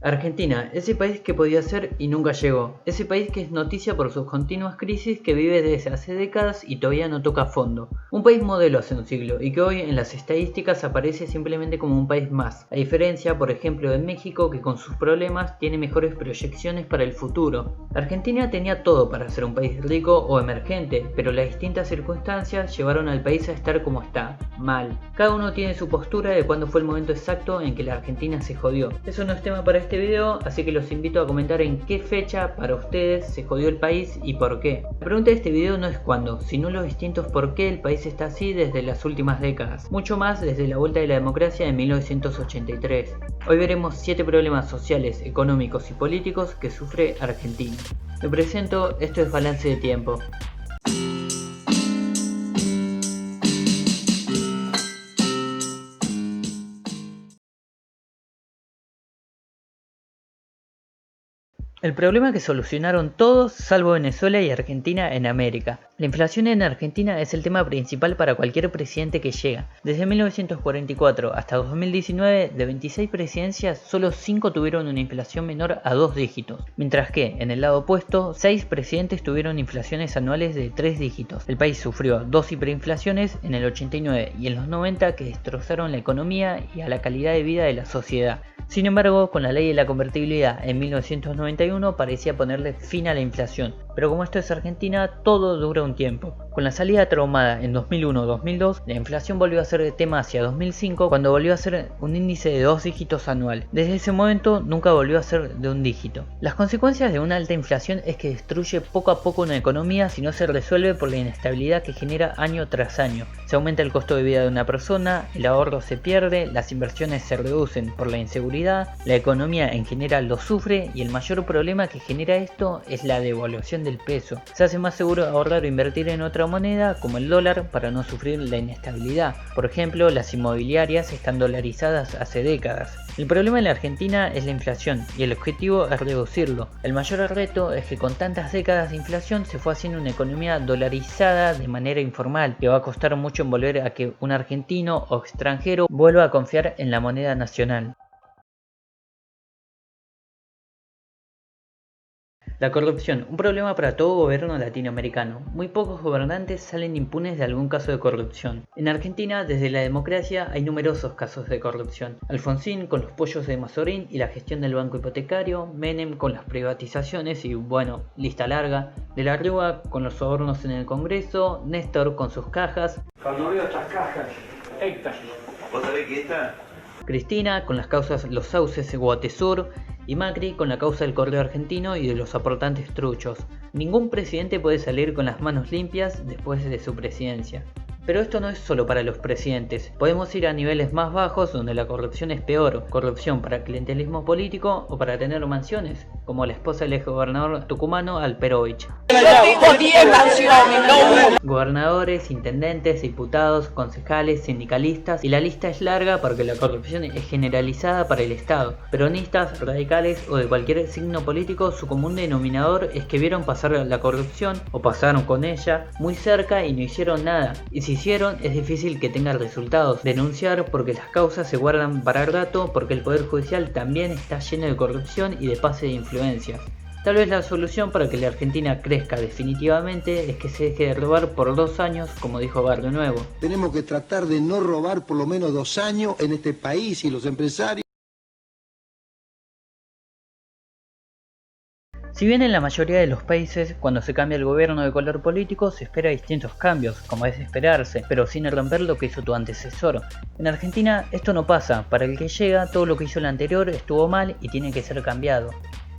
Argentina, ese país que podía ser y nunca llegó, ese país que es noticia por sus continuas crisis que vive desde hace décadas y todavía no toca fondo. Un país modelo hace un siglo y que hoy en las estadísticas aparece simplemente como un país más, a diferencia por ejemplo de México que con sus problemas tiene mejores proyecciones para el futuro. Argentina tenía todo para ser un país rico o emergente, pero las distintas circunstancias llevaron al país a estar como está, mal. Cada uno tiene su postura de cuándo fue el momento exacto en que la Argentina se jodió. Eso no es tema para este video, así que los invito a comentar en qué fecha para ustedes se jodió el país y por qué. La pregunta de este video no es cuándo, sino los distintos por qué el país está así desde las últimas décadas, mucho más desde la vuelta de la democracia en 1983. Hoy veremos 7 problemas sociales, económicos y políticos que sufre Argentina. Me presento, esto es Balance de Tiempo. El problema que solucionaron todos salvo Venezuela y Argentina en América. La inflación en Argentina es el tema principal para cualquier presidente que llega. Desde 1944 hasta 2019, de 26 presidencias, solo 5 tuvieron una inflación menor a 2 dígitos, mientras que, en el lado opuesto, 6 presidentes tuvieron inflaciones anuales de 3 dígitos. El país sufrió 2 hiperinflaciones en el 89 y en los 90 que destrozaron la economía y a la calidad de vida de la sociedad. Sin embargo, con la ley de la convertibilidad en 1991 parecía ponerle fin a la inflación, pero como esto es Argentina, todo dura un tiempo. Con la salida traumada en 2001-2002, la inflación volvió a ser de tema hacia 2005, cuando volvió a ser un índice de 2 dígitos anual. Desde ese momento nunca volvió a ser de un dígito. Las consecuencias de una alta inflación es que destruye poco a poco una economía si no se resuelve por la inestabilidad que genera año tras año. Se aumenta el costo de vida de una persona, el ahorro se pierde, las inversiones se reducen por la inseguridad, la economía en general lo sufre y el mayor problema que genera esto es la devaluación del peso. Se hace más seguro ahorrar o invertir en otra moneda como el dólar para no sufrir la inestabilidad. Por ejemplo, las inmobiliarias están dolarizadas hace décadas. El problema en la Argentina es la inflación y el objetivo es reducirlo. El mayor reto es que con tantas décadas de inflación se fue haciendo una economía dolarizada de manera informal, que va a costar mucho en volver a que un argentino o extranjero vuelva a confiar en la moneda nacional. La corrupción, un problema para todo gobierno latinoamericano. Muy pocos gobernantes salen impunes de algún caso de corrupción. En Argentina, desde la democracia, hay numerosos casos de corrupción. Alfonsín con los pollos de Mazorín y la gestión del banco hipotecario, Menem con las privatizaciones y, bueno, lista larga. De la Rúa con los sobornos en el Congreso, Néstor con sus cajas. Cuando veo estas cajas, éxtasis. ¿Vos sabés que esta? Cristina con las causas Los Sauces, Guatesur y Macri con la causa del correo argentino y de los aportantes truchos. Ningún presidente puede salir con las manos limpias después de su presidencia. Pero esto no es solo para los presidentes, podemos ir a niveles más bajos donde la corrupción es peor, corrupción para clientelismo político o para tener mansiones, como la esposa del exgobernador tucumano Alperovich. Gobernadores, intendentes, diputados, concejales, sindicalistas y la lista es larga porque la corrupción es generalizada para el Estado. Peronistas, radicales o de cualquier signo político, su común denominador es que vieron pasar la corrupción o pasaron con ella muy cerca y no hicieron nada. Y si hicieron, es difícil que tengan resultados. Denunciar porque las causas se guardan para el rato, porque el Poder Judicial también está lleno de corrupción y de pase de influencias. Tal vez la solución para que la Argentina crezca definitivamente es que se deje de robar por 2 años, como dijo Barrio Nuevo. Tenemos que tratar de no robar por lo menos 2 años en este país y los empresarios. Si bien en la mayoría de los países, cuando se cambia el gobierno de color político, se espera distintos cambios, como es de esperarse, pero sin romper lo que hizo tu antecesor. En Argentina esto no pasa, para el que llega todo lo que hizo el anterior estuvo mal y tiene que ser cambiado.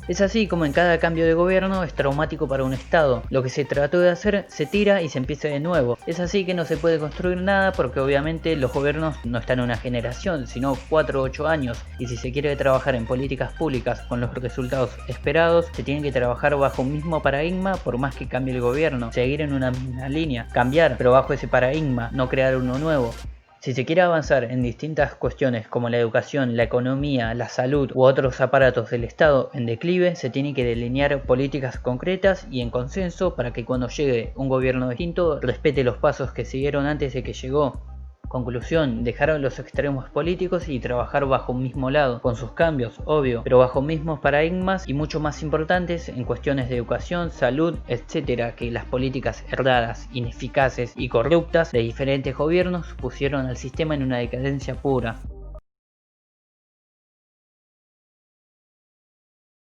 Es así como en cada cambio de gobierno es traumático para un estado. Lo que se trató de hacer se tira y se empieza de nuevo. Es así que no se puede construir nada porque obviamente los gobiernos no están en una generación, sino 4 o 8 años. Y si se quiere trabajar en políticas públicas con los resultados esperados, se tiene que trabajar bajo un mismo paradigma por más que cambie el gobierno. Seguir en una misma línea, cambiar, pero bajo ese paradigma, no crear uno nuevo. Si se quiere avanzar en distintas cuestiones como la educación, la economía, la salud u otros aparatos del Estado en declive, se tiene que delinear políticas concretas y en consenso para que cuando llegue un gobierno distinto respete los pasos que siguieron antes de que llegó. Conclusión, dejaron los extremos políticos y trabajar bajo un mismo lado, con sus cambios, obvio, pero bajo mismos paradigmas y mucho más importantes en cuestiones de educación, salud, etc., que las políticas erradas, ineficaces y corruptas de diferentes gobiernos pusieron al sistema en una decadencia pura.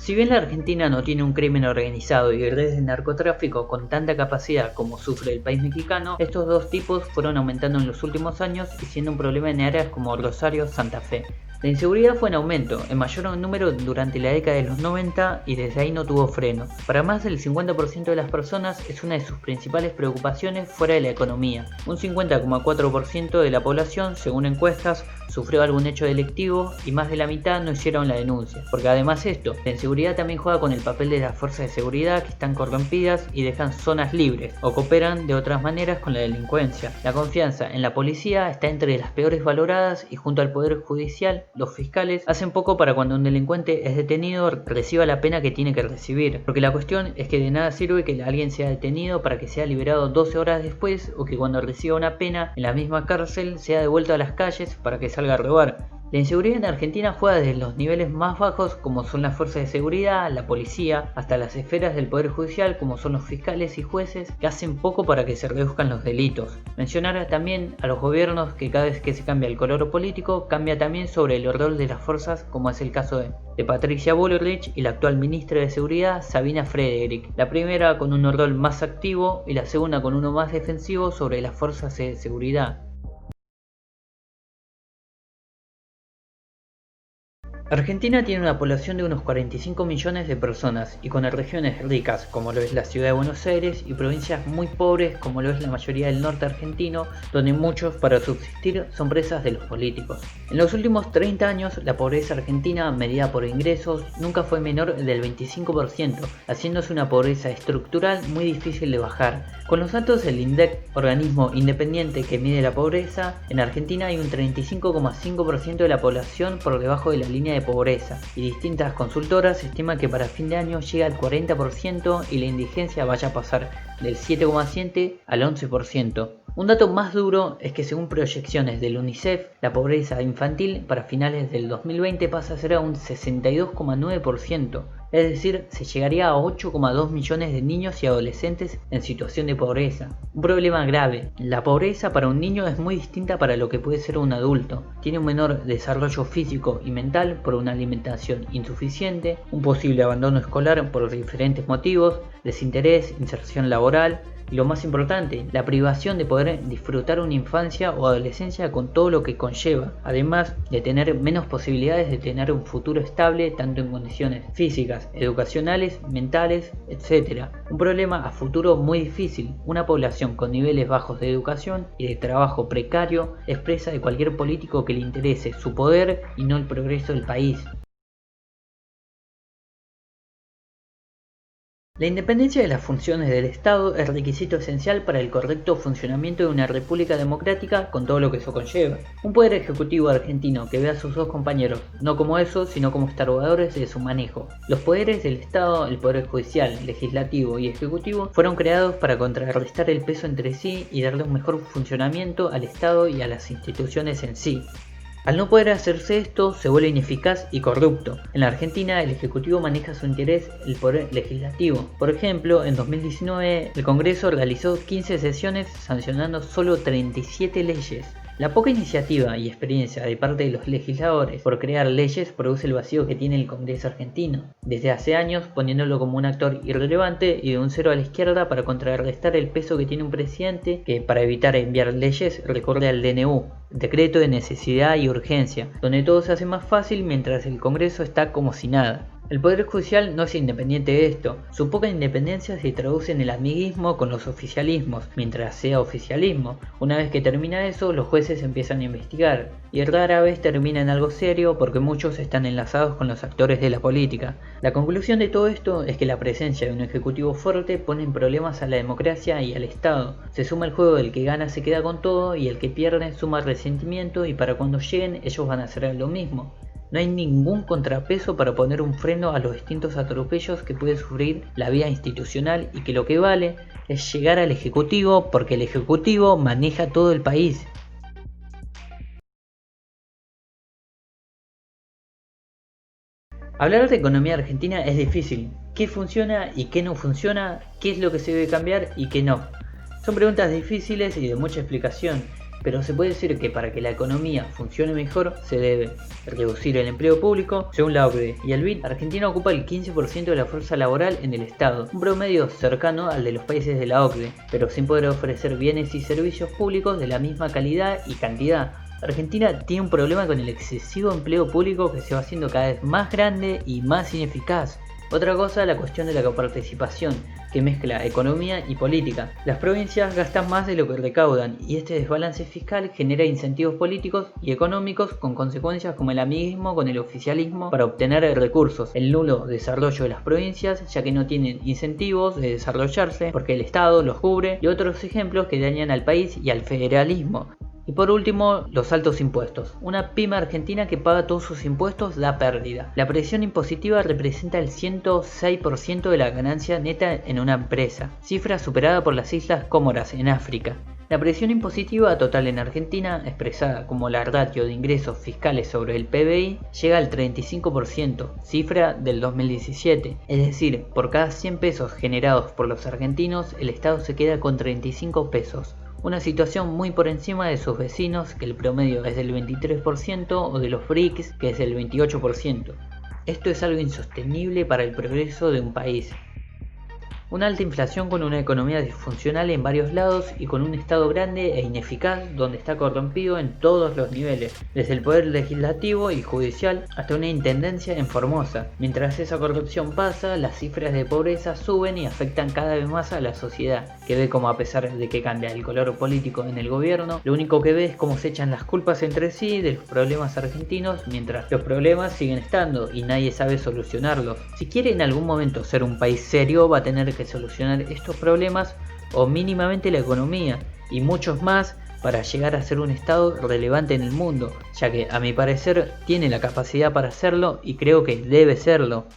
Si bien la Argentina no tiene un crimen organizado y redes de narcotráfico con tanta capacidad como sufre el país mexicano, estos dos tipos fueron aumentando en los últimos años y siendo un problema en áreas como Rosario, Santa Fe. La inseguridad fue en aumento, en mayor número durante la década de los 90 y desde ahí no tuvo freno. Para más del 50% de las personas es una de sus principales preocupaciones fuera de la economía. Un 50,4% de la población, según encuestas, sufrió algún hecho delictivo y más de la mitad no hicieron la denuncia. Porque además esto, la inseguridad también juega con el papel de las fuerzas de seguridad que están corrompidas y dejan zonas libres o cooperan de otras maneras con la delincuencia. La confianza en la policía está entre las peores valoradas y junto al Poder Judicial, los fiscales hacen poco para cuando un delincuente es detenido reciba la pena que tiene que recibir, porque la cuestión es que de nada sirve que alguien sea detenido para que sea liberado 12 horas después o que cuando reciba una pena en la misma cárcel sea devuelto a las calles para que salga a robar. La inseguridad en Argentina juega desde los niveles más bajos como son las fuerzas de seguridad, la policía, hasta las esferas del Poder Judicial como son los fiscales y jueces que hacen poco para que se reduzcan los delitos. Mencionar también a los gobiernos que cada vez que se cambia el color político cambia también sobre el rol de las fuerzas como es el caso de Patricia Bullrich y la actual ministra de Seguridad Sabina Frederick. La primera con un rol más activo y la segunda con uno más defensivo sobre las fuerzas de seguridad. Argentina tiene una población de unos 45 millones de personas y con regiones ricas como lo es la ciudad de Buenos Aires y provincias muy pobres como lo es la mayoría del norte argentino, donde muchos para subsistir son presas de los políticos. En los últimos 30 años la pobreza argentina medida por ingresos nunca fue menor del 25%, haciéndose una pobreza estructural muy difícil de bajar. Con los datos del INDEC, organismo independiente que mide la pobreza, en Argentina hay un 35,5% de la población por debajo de la línea de pobreza y distintas consultoras estiman que para fin de año llega al 40% y la indigencia vaya a pasar del 7,7 al 11%. Un dato más duro es que según proyecciones del UNICEF, la pobreza infantil para finales del 2020 pasa a ser a un 62,9%. Es decir, se llegaría a 8,2 millones de niños y adolescentes en situación de pobreza. Un problema grave. La pobreza para un niño es muy distinta para lo que puede ser un adulto. Tiene un menor desarrollo físico y mental por una alimentación insuficiente, un posible abandono escolar por diferentes motivos, desinterés, inserción laboral, y lo más importante, la privación de poder disfrutar una infancia o adolescencia con todo lo que conlleva, además de tener menos posibilidades de tener un futuro estable tanto en condiciones físicas, educacionales, mentales, etc. Un problema a futuro muy difícil. Una población con niveles bajos de educación y de trabajo precario es presa de cualquier político que le interese su poder y no el progreso del país. La independencia de las funciones del Estado es requisito esencial para el correcto funcionamiento de una república democrática con todo lo que eso conlleva. Un poder ejecutivo argentino que ve a sus dos compañeros no como eso, sino como estorbadores de su manejo. Los poderes del Estado, el poder judicial, legislativo y ejecutivo, fueron creados para contrarrestar el peso entre sí y darle un mejor funcionamiento al Estado y a las instituciones en sí. Al no poder hacerse esto, se vuelve ineficaz y corrupto. En la Argentina, el Ejecutivo maneja su interés el poder legislativo. Por ejemplo, en 2019, el Congreso realizó 15 sesiones sancionando solo 37 leyes. La poca iniciativa y experiencia de parte de los legisladores por crear leyes produce el vacío que tiene el Congreso argentino, desde hace años poniéndolo como un actor irrelevante y de un cero a la izquierda para contrarrestar el peso que tiene un presidente que para evitar enviar leyes recurre al DNU, decreto de necesidad y urgencia, donde todo se hace más fácil mientras el Congreso está como si nada. El Poder Judicial no es independiente de esto, su poca independencia se traduce en el amiguismo con los oficialismos, mientras sea oficialismo. Una vez que termina eso, los jueces empiezan a investigar, y rara vez termina en algo serio porque muchos están enlazados con los actores de la política. La conclusión de todo esto es que la presencia de un ejecutivo fuerte pone en problemas a la democracia y al Estado. Se suma el juego del que gana se queda con todo y el que pierde suma resentimiento y para cuando lleguen ellos van a hacer lo mismo. No hay ningún contrapeso para poner un freno a los distintos atropellos que puede sufrir la vía institucional y que lo que vale es llegar al Ejecutivo porque el Ejecutivo maneja todo el país. Hablar de economía argentina es difícil. ¿Qué funciona y qué no funciona? ¿Qué es lo que se debe cambiar y qué no? Son preguntas difíciles y de mucha explicación, pero se puede decir que para que la economía funcione mejor se debe reducir el empleo público. Según la OCDE y el BID, Argentina ocupa el 15% de la fuerza laboral en el Estado, un promedio cercano al de los países de la OCDE, pero sin poder ofrecer bienes y servicios públicos de la misma calidad y cantidad. Argentina tiene un problema con el excesivo empleo público que se va haciendo cada vez más grande y más ineficaz. Otra cosa, la cuestión de la coparticipación, que mezcla economía y política. Las provincias gastan más de lo que recaudan y este desbalance fiscal genera incentivos políticos y económicos con consecuencias como el amiguismo con el oficialismo para obtener recursos, el nulo desarrollo de las provincias ya que no tienen incentivos de desarrollarse porque el Estado los cubre y otros ejemplos que dañan al país y al federalismo. Y por último, los altos impuestos. Una pyme argentina que paga todos sus impuestos da pérdida. La presión impositiva representa el 106% de la ganancia neta en una empresa, cifra superada por las Islas Comoras en África. La presión impositiva total en Argentina, expresada como la ratio de ingresos fiscales sobre el PBI, llega al 35%, cifra del 2017. Es decir, por cada 100 pesos generados por los argentinos, el Estado se queda con 35 pesos. Una situación muy por encima de sus vecinos, que el promedio es del 23%, o de los BRICS, que es del 28%. Esto es algo insostenible para el progreso de un país. Una alta inflación con una economía disfuncional en varios lados y con un Estado grande e ineficaz donde está corrompido en todos los niveles, desde el poder legislativo y judicial hasta una intendencia en Formosa. Mientras esa corrupción pasa, las cifras de pobreza suben y afectan cada vez más a la sociedad, que ve como a pesar de que cambia el color político en el gobierno, lo único que ve es cómo se echan las culpas entre sí de los problemas argentinos mientras los problemas siguen estando y nadie sabe solucionarlos. Si quiere en algún momento ser un país serio, va a tener que solucionar estos problemas o mínimamente la economía y muchos más para llegar a ser un estado relevante en el mundo, ya que a mi parecer tiene la capacidad para hacerlo y creo que debe serlo.